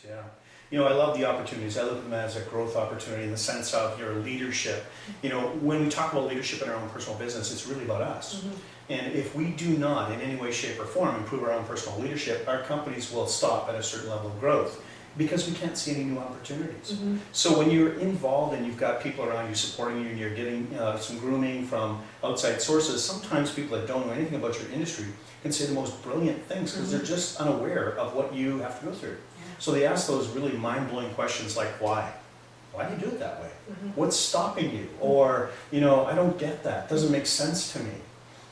Yeah. You know, I love the opportunities. I look at them as a growth opportunity in the sense of your leadership. You know, when we talk about leadership in our own personal business, it's really about us. And if we do not, in any way, shape, or form, improve our own personal leadership, our companies will stop at a certain level of growth because we can't see any new opportunities. So when you're involved and you've got people around you supporting you and you're getting some grooming from outside sources, sometimes people that don't know anything about your industry can say the most brilliant things because they're just unaware of what you have to go through. So they ask those really mind-blowing questions like, why? Why do you do it that way? What's stopping you? Or, you know, I don't get that. Doesn't make sense to me.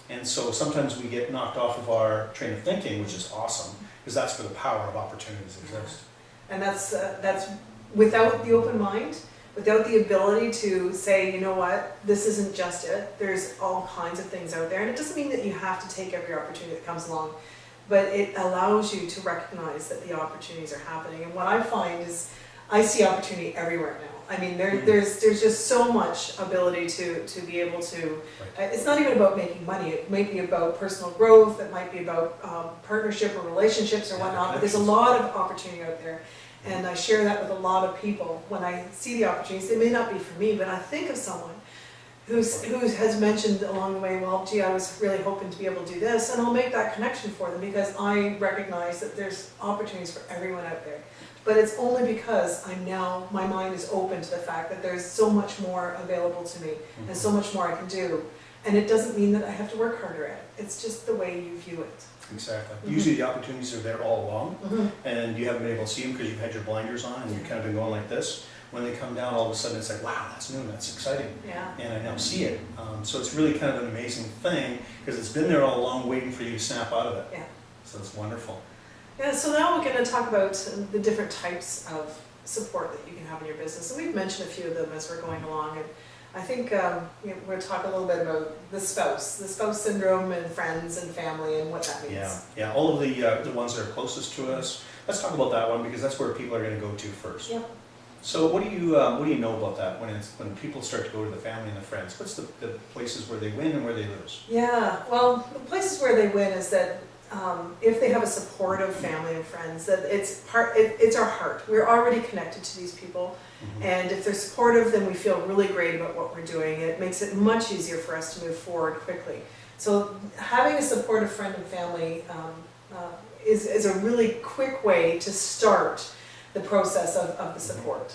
And so sometimes we get knocked off of our train of thinking, which is awesome, because that's where the power of opportunities exist. And that's without the open mind, without the ability to say, you know what, this isn't just it. There's all kinds of things out there. And it doesn't mean that you have to take every opportunity that comes along, but it allows you to recognize that the opportunities are happening. And what I find is I see opportunity everywhere now. I mean, there's just so much ability to be able to, it's not even about making money, it might be about personal growth, it might be about partnership or relationships or whatnot, but there's a lot of opportunity out there. And I share that with a lot of people. When I see the opportunities, they may not be for me, but I think of someone who has mentioned along the way, well, gee, I was really hoping to be able to do this, and I'll make that connection for them because I recognize that there's opportunities for everyone out there. But it's only because my mind is open to the fact that there's so much more available to me and so much more I can do. And it doesn't mean that I have to work harder at it. It's just the way you view it. Exactly. Usually the opportunities are there all along and you haven't been able to see them because you've had your blinders on and you've kind of been going like this. When they come down, all of a sudden it's like, wow, that's new, that's exciting. And I now see it. So it's really kind of an amazing thing because it's been there all along waiting for you to snap out of it. So it's wonderful. Yeah, so now we're going to talk about the different types of support that you can have in your business. And we've mentioned a few of them as we're going along. And I think we're going to talk a little bit about the spouse syndrome and friends and family and what that means. Yeah, all of the ones that are closest to us. Let's talk about that one because that's where people are going to go to first. So what do you know about that when people start to go to the family and the friends? What's the places where they win and where they lose? Yeah, well, the places where they win is that if they have a supportive family and friends, that it's our heart. We're already connected to these people, and if they're supportive, then we feel really great about what we're doing. It makes it much easier for us to move forward quickly. So having a supportive friend and family is a really quick way to start the process of the support.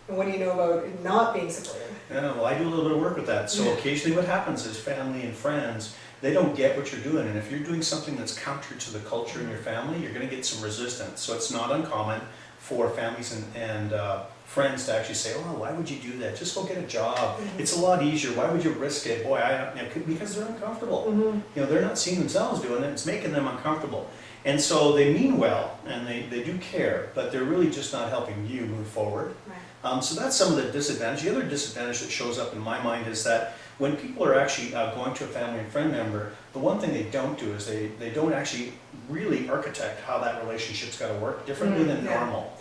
And what do you know about not being supportive? Yeah, well, I do a little bit of work with that. So occasionally what happens is family and friends, they don't get what you're doing. And if you're doing something that's counter to the culture in your family, you're going to get some resistance. So it's not uncommon for families and friends to actually say, oh, why would you do that? Just go get a job. It's a lot easier. Why would you risk it? Boy, because they're uncomfortable. You know, they're not seeing themselves doing it. It's making them uncomfortable. And so they mean well, and they do care, but they're really just not helping you move forward. So that's some of the disadvantage. The other disadvantage that shows up in my mind is that when people are actually going to a family and friend member, the one thing they don't do is they don't actually really architect how that relationship's got to work differently than normal.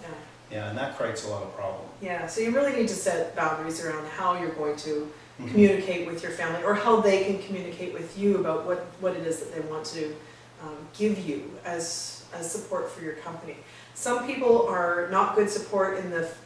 And that creates a lot of problem. So you really need to set boundaries around how you're going to communicate with your family, or how they can communicate with you about what it is that they want to give you as support for your company. Some people are not good support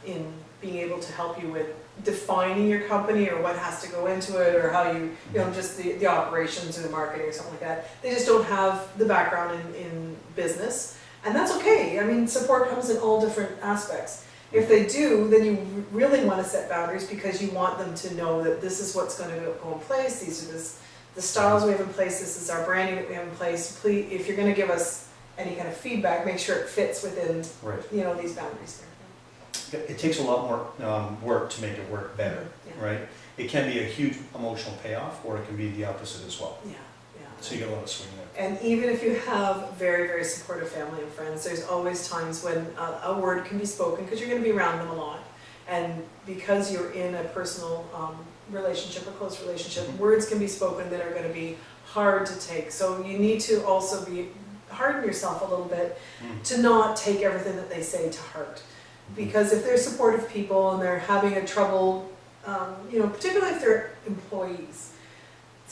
in being able to help you with defining your company or what has to go into it, or how you know, just the operations or the marketing or something like that. They just don't have the background in business, and that's okay. I mean, support comes in all different aspects. If they do, then you really want to set boundaries because you want them to know that this is what's going to go in place. These are the styles we have in place. This is our branding that we have in place. Please, if you're going to give us any kind of feedback, make sure it fits within you know, these boundaries. It takes a lot more work to make it work better, right? It can be a huge emotional payoff, or it can be the opposite as well. So you get a lot of swing there. And even if you have very, very supportive family and friends, there's always times when a word can be spoken because you're going to be around them a lot. And because you're in a personal relationship, a close relationship, words can be spoken that are going to be hard to take. So you need to also harden yourself a little bit to not take everything that they say to heart. Because if they're supportive people and they're having a trouble, you know, particularly if they're employees,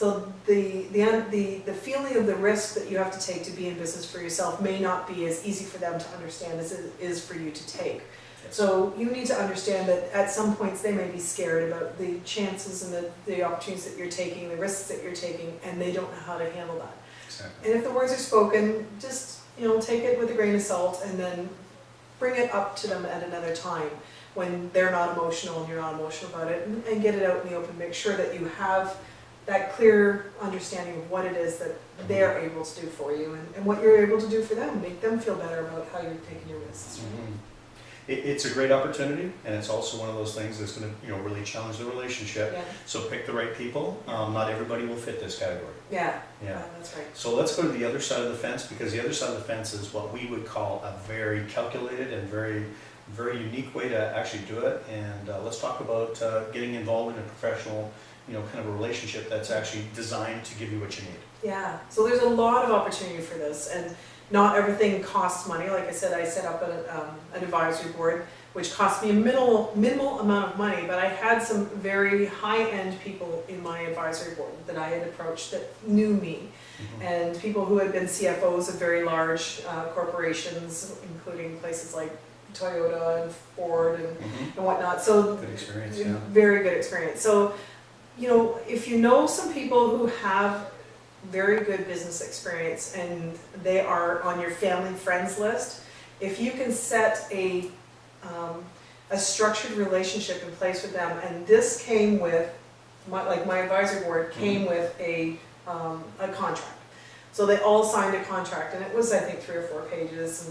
So the feeling of the risk that you have to take to be in business for yourself may not be as easy for them to understand as it is for you to take. Yes. So you need to understand that at some points they may be scared about the chances and the opportunities that you're taking, the risks that you're taking, and they don't know how to handle that. Exactly. And if the words are spoken, just take it with a grain of salt and then bring it up to them at another time when they're not emotional and you're not emotional about it, and get it out in the open. Make sure that you have that clear understanding of what it is that they're able to do for you and what you're able to do for them. Make them feel better about how you're taking your risks. Mhm. It's a great opportunity, and it's also one of those things that's going to really challenge the relationship. Yeah, So pick the right people. Not everybody will fit this category. yeah, Yeah. that's right. So let's go to the other side of the fence, because the other side of the fence is what we would call a very calculated and very, very unique way to actually do it. And let's talk about getting involved in a professional, kind of a relationship that's actually designed to give you what you need. Yeah, so there's a lot of opportunity for this, and not everything costs money. Like I said, I set up an advisory board, which cost me a minimal amount of money, but I had some very high-end people in my advisory board that I had approached that knew me, and people who had been CFOs of very large corporations, including places like Toyota and Ford and whatnot. So Good experience, yeah. very good experience. So, if you know some people who have very good business experience and they are on your family friends list, if you can set a structured relationship in place with them, and this came with, my advisory board came with a contract. So they all signed a contract, and it was, I think, 3 or 4 pages,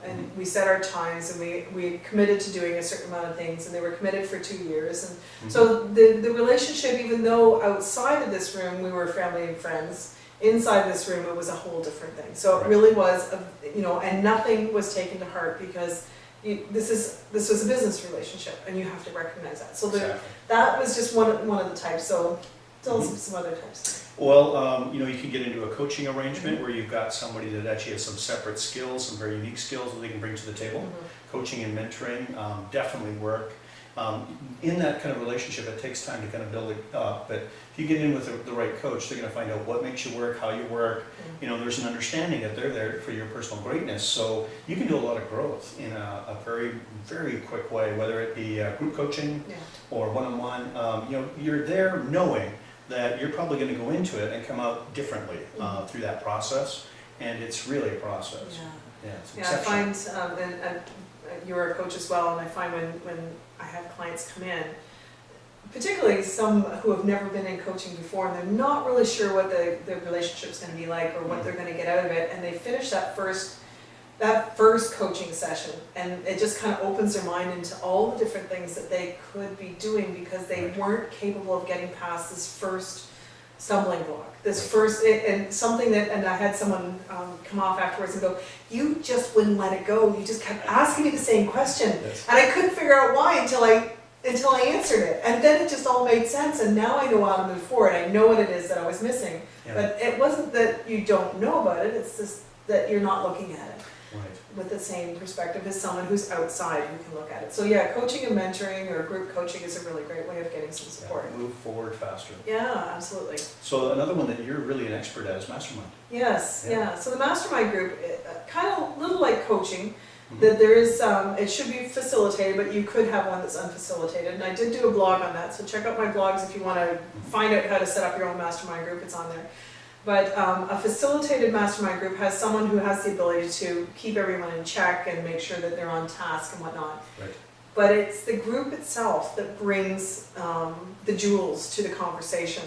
and we set our times, and we committed to doing a certain amount of things, and they were committed for 2 years. And so the relationship, even though outside of this room we were family and friends, inside this room it was a whole different thing. So it really was, and nothing was taken to heart, because this was a business relationship, and you have to recognize that. So Exactly. that was just one of the types. So tell us some other types. Well, you can get into a coaching arrangement where you've got somebody that actually has some separate skills, some very unique skills that they can bring to the table. Coaching and mentoring definitely work. In that kind of relationship, it takes time to kind of build it up, but if you get in with the right coach, they're going to find out what makes you work, how you work. There's an understanding that they're there for your personal greatness, so you can do a lot of growth in a very, very quick way, whether it be group coaching or one-on-one. You're there knowing that you're probably going to go into it and come out differently through that process, and it's really a process. It's I exceptional. find, and you're a coach as well, and I find when I have clients come in, particularly some who have never been in coaching before, and they're not really sure what the relationship's going to be like or what they're going to get out of it, and they finish that first coaching session, and it just kind of opens their mind into all the different things that they could be doing, because they weren't capable of getting past this first stumbling block, and I had someone come off afterwards and go, "You just wouldn't let it go. You just kept asking me the same question." Yes. And I couldn't figure out why until I answered it, and then it just all made sense, and now I know how to move forward. I know what it is that I was missing, but it wasn't that you don't know about it, it's just that you're not looking at it with the same perspective as someone who's outside who can look at it. So coaching and mentoring or group coaching is a really great way of getting some support. Move forward faster. Yeah, absolutely. So another one that you're really an expert at is mastermind. Yes, So the mastermind group, kind of little like coaching, that there is, it should be facilitated, but you could have one that's unfacilitated. And I did do a blog on that, so check out my blogs if you want to find out how to set up your own mastermind group, it's on there. But a facilitated mastermind group has someone who has the ability to keep everyone in check and make sure that they're on task and whatnot. Right. But it's the group itself that brings the jewels to the conversation.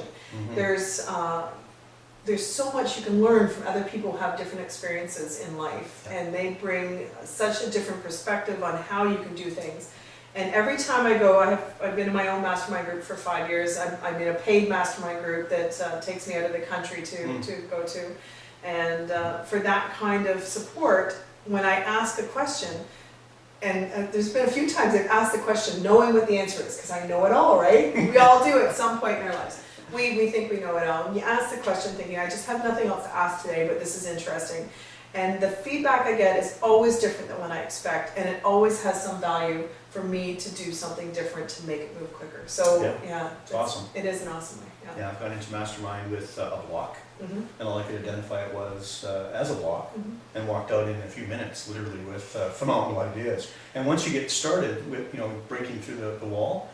There's so much you can learn from other people who have different experiences in life, and they bring such a different perspective on how you can do things. And every time I go, I've been in my own mastermind group for 5 years. I'm in a paid mastermind group that takes me out of the country to go to. And for that kind of support, when I ask a question, and there's been a few times I've asked the question knowing what the answer is, because I know it all, right? We all do at some point in our lives. We think we know it all. And you ask the question thinking, I just have nothing else to ask today, but this is interesting. And the feedback I get is always different than what I expect, and it always has some value for me to do something different to make it move quicker. So, yeah, it's awesome. It is an awesome way, Yeah, I've gone into Mastermind with a block, Mhm. and all I could identify it was as a block, Mhm. and walked out in a few minutes, literally, with phenomenal ideas. And once you get started with, breaking through the wall,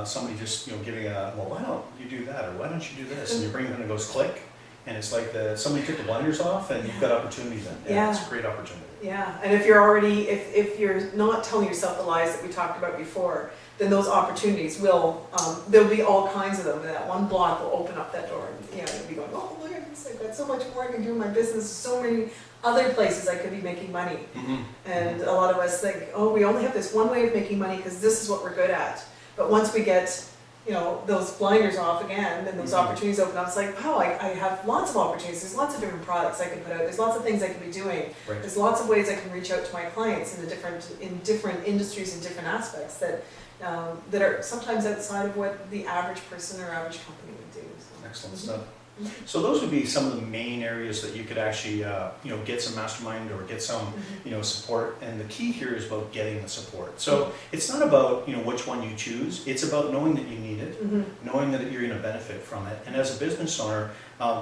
somebody just, giving well, why don't you do that, or why don't you do this, and you bring it in and it goes click, and it's like somebody took the blinders off, and you've got opportunity then. Yeah, it's a great opportunity. Yeah, and if you're already, if you're not telling yourself the lies that we talked about before, then those opportunities will, there'll be all kinds of them, and that one block will open up that door, and you'll be going, oh, look at this, I've got so much more I can do in my business, so many other places I could be making money. Mm-hmm. And a lot of us think, oh, we only have this one way of making money because this is what we're good at. But once we get, those blinders off again, then those opportunities open up. It's like, wow, I have lots of opportunities. There's lots of different products I can put out. There's lots of things I can be doing. Right. There's lots of ways I can reach out to my clients in different industries and different aspects that are sometimes outside of what the average person or average company would do. So. Excellent stuff. So those would be some of the main areas that you could actually, get some mastermind or get some, support. And the key here is about getting the support. So it's not about, which one you choose. It's about knowing that you need it, knowing that you're going to benefit from it. And as a business owner,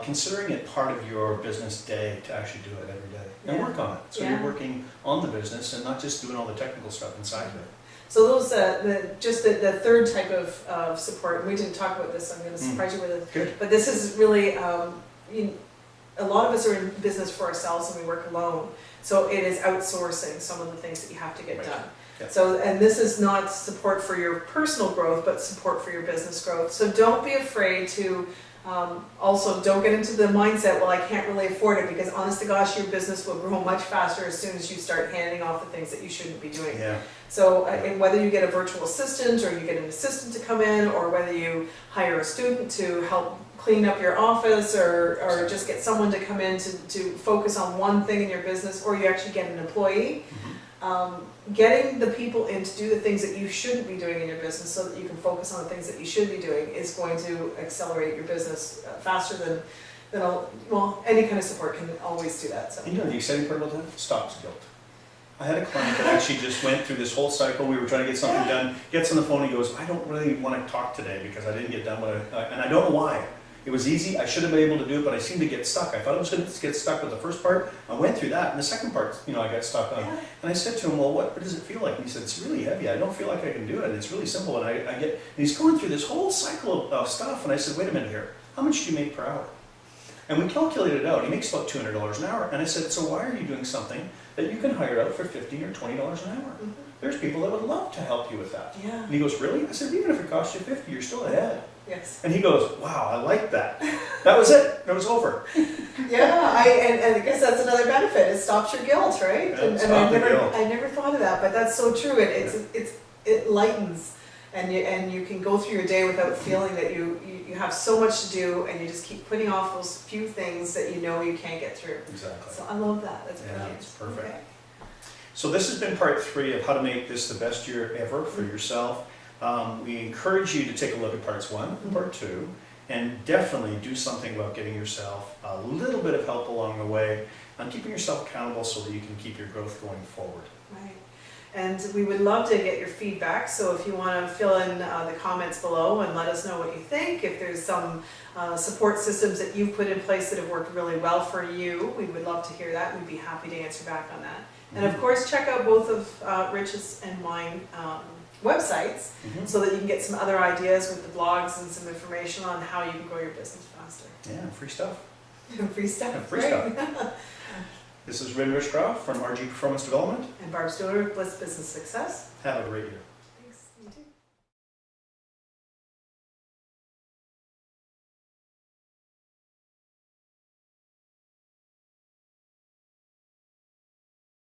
considering it part of your business day to actually do it every day and work on it. So you're working on the business and not just doing all the technical stuff inside of it. So those, the third type of support, and we didn't talk about this, so I'm going to surprise you with it. Good. But this is really, a lot of us are in business for ourselves and we work alone. So it is outsourcing some of the things that you have to get done. Yeah. So, and this is not support for your personal growth, but support for your business growth. So don't be afraid to, also don't get into the mindset, well, I can't really afford it, because honest to gosh, your business will grow much faster as soon as you start handing off the things that you shouldn't be doing. Yeah. So and whether you get a virtual assistant, or you get an assistant to come in, or whether you hire a student to help clean up your office, or just get someone to come in to focus on one thing in your business, or you actually get an employee, getting the people in to do the things that you shouldn't be doing in your business so that you can focus on the things that you should be doing is going to accelerate your business faster than any kind of support can always do that. So. The exciting part about that? Stops guilt. I had a client that actually just went through this whole cycle. We were trying to get something done, gets on the phone, he goes, I don't really want to talk today because I didn't get done what and I don't know why. It was easy, I should have been able to do it, but I seemed to get stuck. I thought I was going to get stuck with the first part. I went through that, and the second part, I got stuck on. And I said to him, well, what does it feel like? And he said, it's really heavy. I don't feel like I can do it. And it's really simple. And and he's going through this whole cycle of stuff. And I said, wait a minute here. How much do you make per hour? And we calculated it out. He makes about $200 an hour. And I said, so why are you doing something that you can hire out for $15 or $20 an hour? There's people that would love to help you with that. Yeah. And he goes, really? I said, even if it costs you $50, you're still ahead. Yes. And he goes, wow, I like that. That was it. It was over. Yeah, and I guess that's another benefit. It stops your guilt, right? Yeah, and I never thought of that, but that's so true. It lightens, and you can go through your day without feeling that you have so much to do, and you just keep putting off those few things that you can't get through. Exactly. So I love that. That's brilliant. It's perfect. Okay. So this has been part 3 of how to make this the best year ever for yourself. We encourage you to take a look at parts 1 and part 2, and definitely do something about getting yourself a little bit of help along the way and keeping yourself accountable so that you can keep your growth going forward. Right. And we would love to get your feedback, so if you want to fill in the comments below and let us know what you think, if there's some support systems that you've put in place that have worked really well for you, we would love to hear that. We'd be happy to answer back on that. And of course, check out both of Rich's and mine websites so that you can get some other ideas with the blogs and some information on how you can grow your business faster. Yeah, free stuff. Free stuff. Free stuff. This is Rich Grof from RG Performance Development. And Barb Stuhlemmer with BLITZ Business Success. Have a great year.